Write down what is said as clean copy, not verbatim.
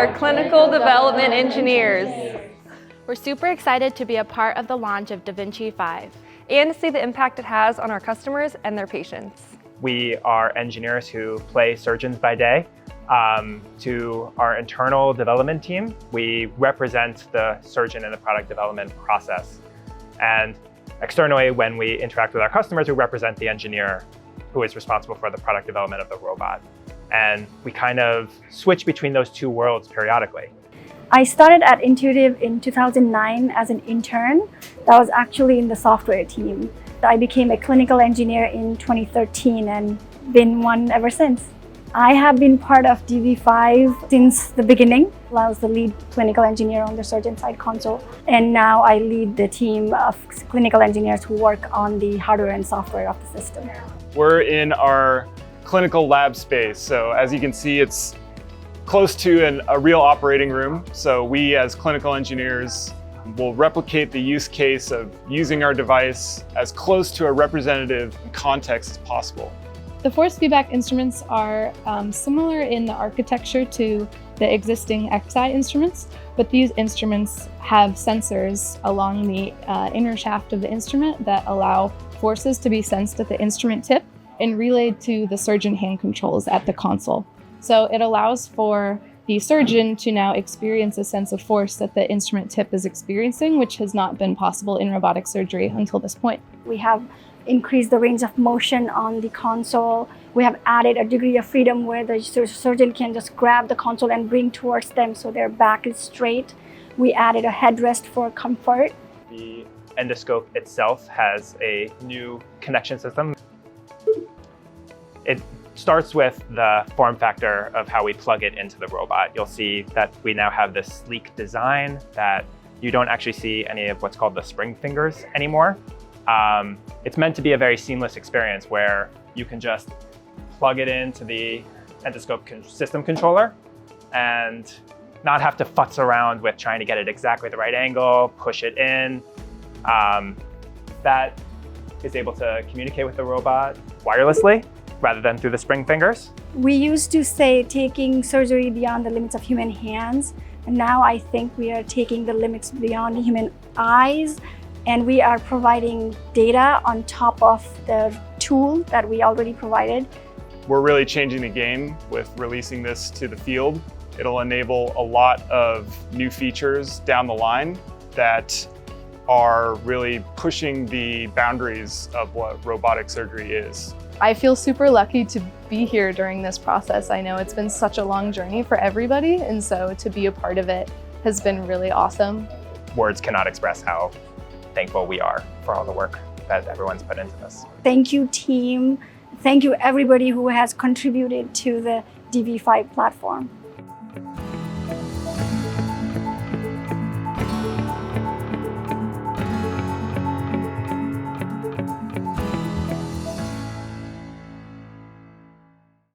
are clinical development engineers. We're super excited to be a part of the launch of da Vinci 5. And to see the impact it has on our customers and their patients. We are engineers who play surgeons by day. To our internal development team, we represent the surgeon in the product development process. And externally, when we interact with our customers, we represent the engineer who is responsible for the product development of the robot. And we kind of switch between those two worlds periodically. I started at Intuitive in 2009 as an intern. That was actually in the software team. I became a clinical engineer in 2013 and been one ever since. I have been part of DV5 since the beginning. I was the lead clinical engineer on the surgeon side console. And now I lead the team of clinical engineers who work on the hardware and software of the system. We're in our clinical lab space. So as you can see, it's close to a real operating room. So we as clinical engineers will replicate the use case of using our device as close to a representative context as possible. The force feedback instruments are similar in the architecture to the existing Xi instruments, but these instruments have sensors along the inner shaft of the instrument that allow forces to be sensed at the instrument tip and relayed to the surgeon hand controls at the console. So it allows for the surgeon to now experience a sense of force that the instrument tip is experiencing, which has not been possible in robotic surgery until this point. We have increased the range of motion on the console. We have added a degree of freedom where the surgeon can just grab the console and bring towards them so their back is straight. We added a headrest for comfort. The endoscope itself has a new connection system. It starts with the form factor of how we plug it into the robot. You'll see that we now have this sleek design that you don't actually see any of what's called the spring fingers anymore. It's meant to be a very seamless experience where you can just plug it into the endoscope system controller and not have to futz around with trying to get it exactly the right angle, push it in. That is able to communicate with the robot wirelessly rather than through the spring fingers. We used to say taking surgery beyond the limits of human hands, and now I think we are taking the limits beyond human eyes, and we are providing data on top of the tool that we already provided. We're really changing the game with releasing this to the field. It'll enable a lot of new features down the line that are really pushing the boundaries of what robotic surgery is. I feel super lucky to be here during this process. I know it's been such a long journey for everybody, and so to be a part of it has been really awesome. Words cannot express how thankful we are for all the work that everyone's put into this. Thank you, team. Thank you, everybody who has contributed to the DV5 platform.